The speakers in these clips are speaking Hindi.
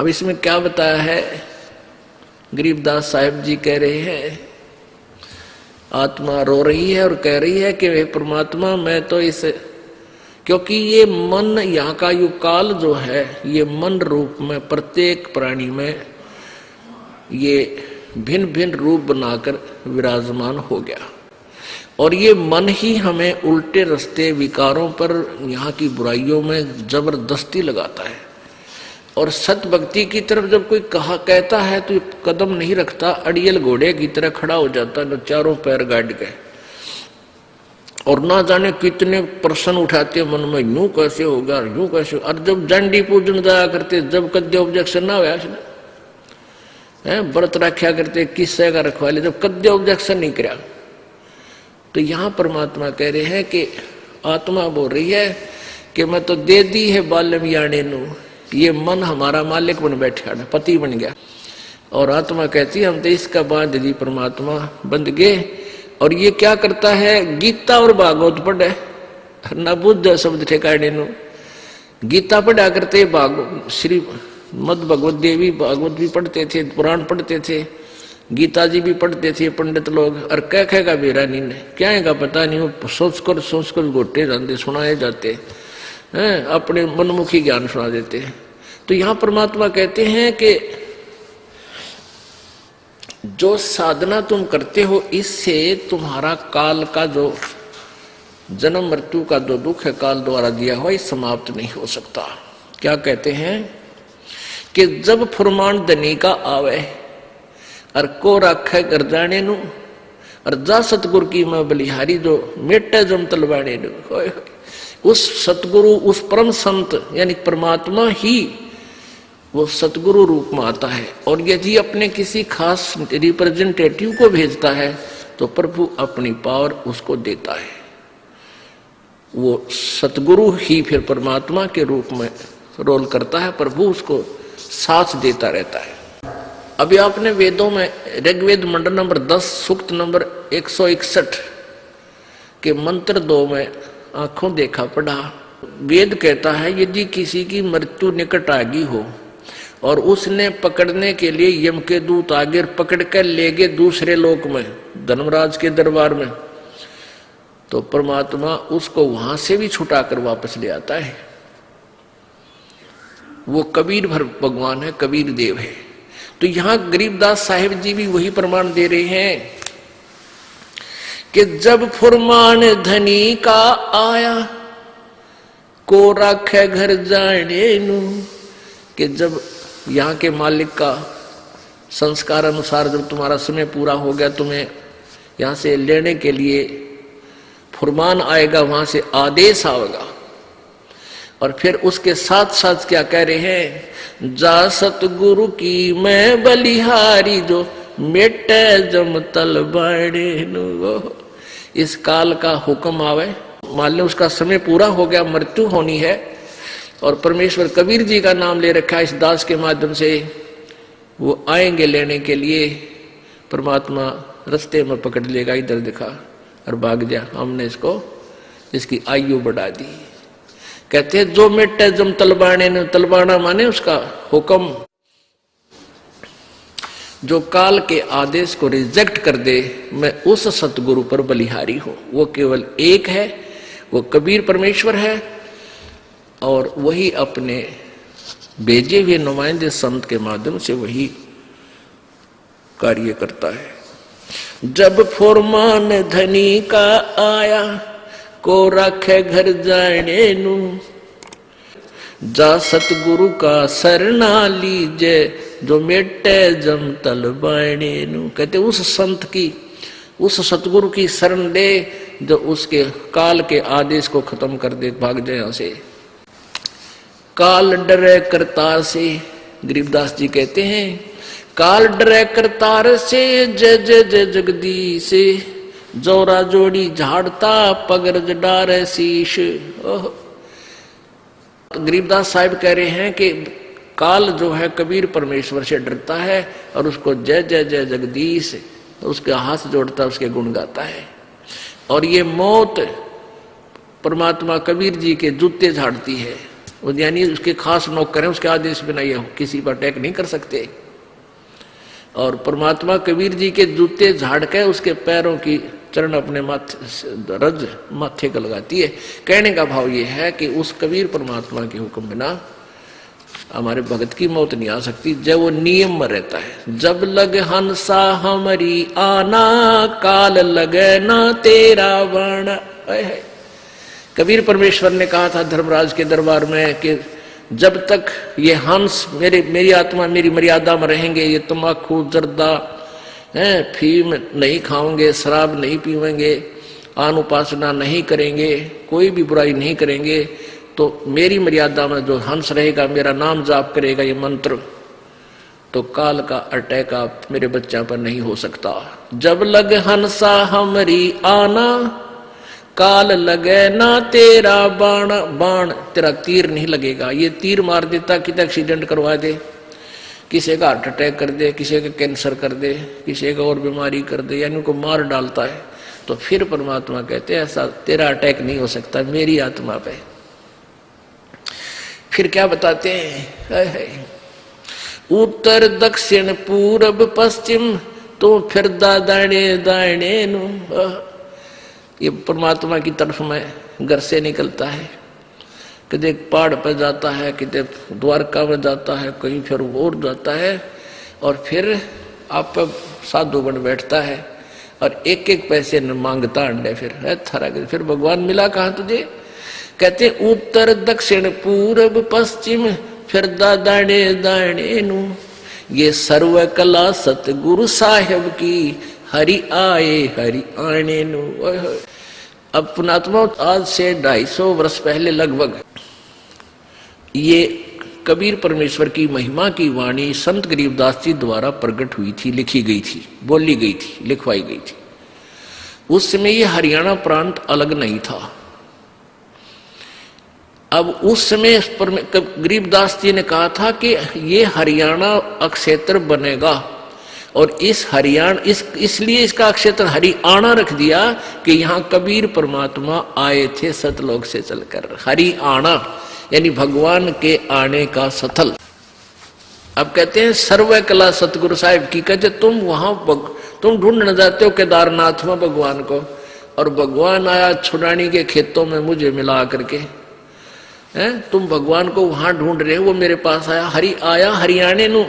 अब इसमें क्या बताया है, गरीबदास साहिब जी कह रहे हैं, आत्मा रो रही है और कह रही है कि वे परमात्मा मैं तो इस, क्योंकि ये मन यहाँ का यु काल जो है ये मन रूप में प्रत्येक प्राणी में ये भिन्न भिन्न रूप बनाकर विराजमान हो गया, और ये मन ही हमें उल्टे रास्ते विकारों पर यहाँ की बुराइयों में जबरदस्ती लगाता है। और सत भक्ति की तरफ जब कोई कहता है तो कदम नहीं रखता, अड़ियल घोड़े की तरह खड़ा हो जाता है चारों पैर गाड़ के, और ना जाने कितने प्रश्न उठाते मन में, यूं कैसे होगा यूं कैसे। और जब जंडी पूजन जाया करते, जब कद्य ऑब्जेक्शन ना हुआ है, व्रत रखा करते किस्से का रखवा ले, जब कद्य ऑब्जेक्शन नहीं करा, तो यहाँ परमात्मा कह रहे हैं कि आत्मा बोल रही है कि मैं तो दे दी है बाल्यम याने नु, ये मन हमारा मालिक बन बैठा, पति बन गया। और आत्मा कहती है हम तो इसका बांध दी परमात्मा बंध गए। और ये क्या करता है, गीता और भागवत पढ़े, न बुद्ध शब्द ठेकाने नु, गीता पढ़ा करते, श्री मद भगवत देवी भागवत भी पढ़ते थे, पुराण पढ़ते थे, गीता जी भी पढ़ते थे पंडित लोग। और क्या कहेगा बेरा नी ने, क्या है पता नहीं, वो सोच कर गोटे जाते सुनाए जाते हैं, अपने मनमुखी ज्ञान सुना देते हैं। तो यहाँ परमात्मा कहते हैं कि जो साधना तुम करते हो इससे तुम्हारा काल का जो जन्म मृत्यु का जो दुख है काल द्वारा दिया हुआ, ये समाप्त नहीं हो सकता। क्या कहते हैं कि जब फुरमान धनी का आवे और को रखे कर जाने नु, और जा सतगुरु की मैं बलिहारी जो मेटे जम तलवाने नु, उस सतगुरु उस परम संत यानी परमात्मा ही वो सतगुरु रूप में आता है। और यदि अपने किसी खास रिप्रेजेंटेटिव को भेजता है तो प्रभु अपनी पावर उसको देता है, वो सतगुरु ही फिर परमात्मा के रूप में रोल करता है, प्रभु उसको साथ देता रहता है। अभी आपने वेदों में ऋग्वेद मंडल नंबर 10 सूक्त नंबर 161 के मंत्र 2 में आंखों देखा पढ़ा। वेद कहता है यदि किसी की मृत्यु निकट आ गई हो और उसने पकड़ने के लिए यम के दूत आगे पकड़ कर ले गए दूसरे लोक में धर्मराज के दरबार में, तो परमात्मा उसको वहां से भी छुटाकर वापस ले आता है। वो कबीर भगवान है, कबीर देव है। तो यहां गरीबदास साहिब जी भी वही प्रमाण दे रहे हैं कि जब फुरमान धनी का आया को राखे घर जाने नु, कि जब यहाँ के मालिक का संस्कार अनुसार जब तुम्हारा समय पूरा हो गया, तुम्हें यहाँ से लेने के लिए फुरमान आएगा, वहां से आदेश आएगा। और फिर उसके साथ साथ क्या कह रहे हैं, जा सतगुरु की मैं बलिहारी जो मेटे जम तल बाड़े नु। इस काल का हुक्म आवे, मान लो उसका समय पूरा हो गया, मृत्यु होनी है, और परमेश्वर कबीर जी का नाम ले रखा है इस दास के माध्यम से, वो आएंगे लेने के लिए। परमात्मा रास्ते में पकड़ लेगा, इधर दिखा और भाग जा, हमने इसको इसकी आयु बढ़ा दी। कहते हैं जो मेटे जम तलबाने ने, तलबाना माने उसका हुक्म, जो काल के आदेश को रिजेक्ट कर दे, मैं उस सतगुरु पर बलिहारी हूं। वो केवल एक है, वो कबीर परमेश्वर है, और वही अपने भेजे हुए नुमाइंदे संत के माध्यम से वही कार्य करता है। जब फुरमान धनी का आया को रखे घर जाने नु, जा सतगुरु का शरणा लीजे जो मेटे जम तल बाणे नु। कहते उस संत की, उस सतगुरु की शरण ले जो उसके काल के आदेश को खत्म कर दे, भाग जाए यहां से। काल डरे करतार से, गरीबदास जी कहते हैं काल डरे करतार से, जय जय जय जगदीश से, जोरा जोड़ी झाड़ता पगरज डारे शीश। गरीबदास साहिब कह रहे हैं कि काल जो है कबीर परमेश्वर से डरता है और उसको जय जय जय जगदीश, उसके हाथ जोड़ता, उसके गुण गाता है। और ये मौत परमात्मा कबीर जी के जूते झाड़ती है, वो यानी उसके खास नौकर हैं, उसके आदेश बिना ये किसी पर अटैक नहीं कर सकते। और परमात्मा कबीर जी के जूते झाड़ के उसके पैरों की चरण अपने माथे रज माथे को लगाती है। कहने का भाव ये है कि उस कबीर परमात्मा के हुक्म बिना हमारे भगत की मौत नहीं आ सकती, जब वो नियम में रहता है। जब लग हंसा हमारी आना, काल लगे ना तेरा बाणा। कबीर परमेश्वर ने कहा था धर्मराज के दरबार में कि जब तक ये हंस मेरी आत्मा मेरी मर्यादा में रहेंगे, ये तम्बाकू जर्दा फीम नहीं खाओगे, शराब नहीं पीवेंगे, आन उपासना नहीं करेंगे, कोई भी बुराई नहीं करेंगे, तो मेरी मर्यादा में जो हंस रहेगा, मेरा नाम जाप करेगा ये मंत्र, तो काल का अटैक आप मेरे बच्चा पर नहीं हो सकता। जब लग हंसा हमारी आना, काल लगे ना तेरा बाण। बाण तेरा तीर नहीं लगेगा। ये तीर मार देता, कितना एक्सीडेंट करवा दे, किसी का हार्ट अटैक कर दे, किसी का कैंसर कर दे, किसी का और बीमारी कर दे, यानी उनको मार डालता है। तो फिर परमात्मा कहते हैं ऐसा तेरा अटैक नहीं हो सकता मेरी आत्मा पे। फिर क्या बताते हैं, उत्तर दक्षिण पूरब पश्चिम तो फिर दाने दाने नु। ये परमात्मा की तरफ में घर से निकलता है, किधर पहाड़ पर जाता है, किधर द्वारका में जाता है, कहीं फिर और जाता है, और फिर आप साधु बन बैठता है और एक एक पैसे न मांगता अंडे। फिर भगवान मिला कहाँ तुझे? कहते उत्तर दक्षिण पूरब पश्चिम फिर दाने दाने नु। ये सर्व कला सतगुरु साहेब की, हरि आए हरि आने नु। अब पुणात्मा आज से 250 वर्ष पहले लगभग ये कबीर परमेश्वर की महिमा की वाणी संत गरीबदास जी द्वारा प्रकट हुई थी, लिखी गई थी, बोली गई थी, लिखवाई गई थी। उस समय ये हरियाणा प्रांत अलग नहीं था। अब उस समय गरीबदास जी ने कहा था कि ये हरियाणा अक्षेत्र बनेगा, और इस हरियाणा इसलिए इसका अक्षेत्र हरियाणा रख दिया कि यहाँ कबीर परमात्मा आए थे सतलोक से चलकर। हरियाणा यानी भगवान के आने का स्थल। अब कहते हैं सर्व कला सतगुरु साहिब की। कहते तुम वहां तुम ढूंढने जाते हो केदारनाथ में भगवान को, और भगवान आया छुड़ानी के खेतों में मुझे मिला करके। तुम भगवान को वहां ढूंढ रहे हो, वो मेरे पास आया हरियाणे नु।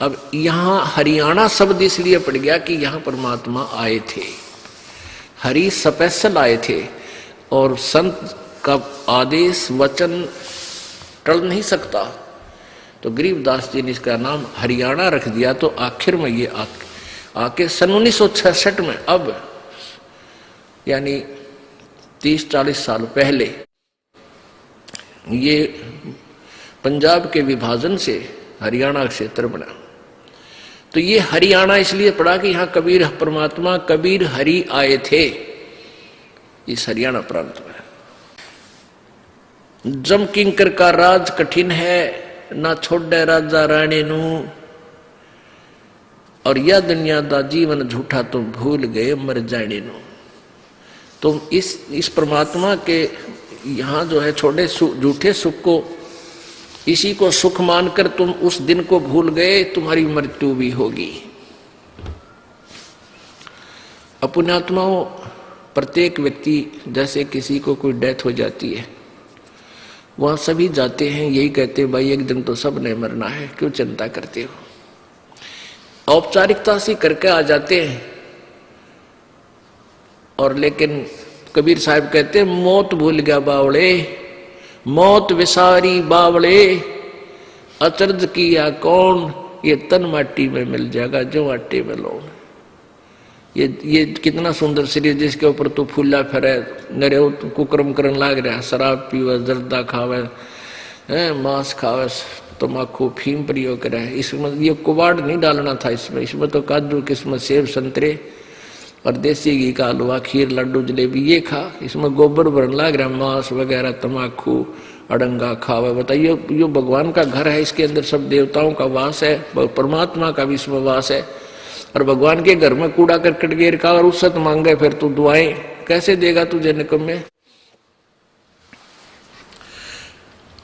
अब यहाँ हरियाणा शब्द इसलिए पड़ गया कि यहाँ परमात्मा आए थे, हरि स्पेशल आए थे, और संत का आदेश वचन टल नहीं सकता। तो गरीबदास जी ने इसका नाम हरियाणा रख दिया। तो आखिर में ये आके सन 1966 में, अब यानी 30-40 साल पहले, ये पंजाब के विभाजन से हरियाणा क्षेत्र बना। तो ये हरियाणा इसलिए पड़ा कि यहाँ कबीर परमात्मा कबीर हरि आए थे, इस हरियाणा प्रांत में। जम किंकर का राज कठिन है, ना छोड़े राजा रानी नू, और यह दुनिया दा जीवन झूठा तो भूल गए मर जाने नू। तो इस परमात्मा के यहाँ जो है छोटे झूठे सुख को, इसी को सुख मानकर तुम उस दिन को भूल गए, तुम्हारी मृत्यु भी होगी। अपुण्यात्माओं, प्रत्येक व्यक्ति, जैसे किसी को कोई डेथ हो जाती है, वहां सभी जाते हैं, यही कहते हैं भाई एक दिन तो सब ने मरना है, क्यों चिंता करते हो। औपचारिकता सी करके आ जाते हैं, और लेकिन कबीर साहब कहते हैं मौत भूल गया बावड़े, मौत विसारी बावड़े, अचरज किया कौन, ये तन माटी में मिल जाएगा जो आटे में लो। ये कितना सुंदर शरीर जिसके ऊपर तू फूला फिरे, नरे कुकर्म करन लाग रहा, शराब पीवे, जर्दा खावे, मांस खावे, तम्बाकू फीम प्रयोग करे। इसमें ये कुबाड़ नहीं डालना था, इसमें तो काजू किस्मत सेब संतरे और देसी घी का हलवा, खीर, लड्डू, जलेबी ये खा। इसमें गोबर भरन लाग रहा, मांस वगैरह, तम्बाकू, अड़ंगा खावे। बताइए, यो भगवान का घर है, इसके अंदर सब देवताओं का वास है, परमात्मा का भी इसमें वास है। और भगवान के घर में कूड़ा करकट गिर का और उसत मांगे, फिर तू दुआएं कैसे देगा तुझे निकम्मे।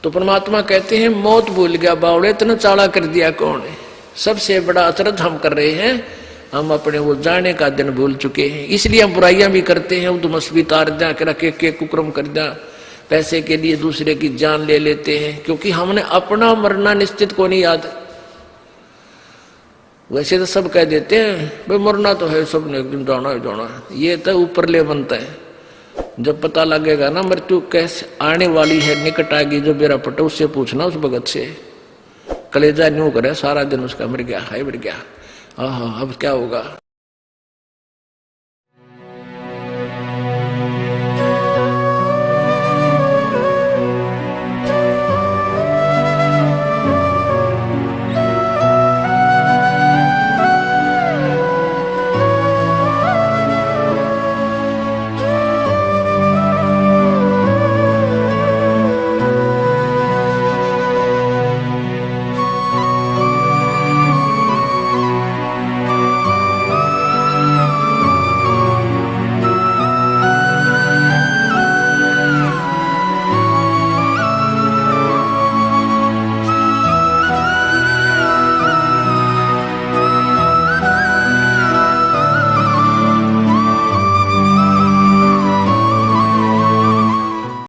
तो परमात्मा कहते हैं मौत भूल गया बावड़े, इतना चाला कर दिया कौन है। सबसे बड़ा अचरज हम कर रहे हैं, हम अपने वो जाने का दिन भूल चुके हैं। इसलिए हम बुराइयां भी करते हैं, उदमस भी तार जा के रखे के कुक्रम कर जा, पैसे के लिए दूसरे की जान ले लेते हैं, क्योंकि हमने अपना मरना निश्चित को नहीं याद। वैसे तो सब कह देते हैं भाई मरना तो है, सबने एक दिन जाना है जाना है, ये तो ऊपर ले बनता है। जब पता लगेगा ना मृत्यु कैसे आने वाली है, निकट आएगी, जो मेरा पटा उससे पूछना, उस भगत से। कलेजा न्यू करे सारा दिन उसका, मर गया है मर गया, हाँ अब क्या होगा।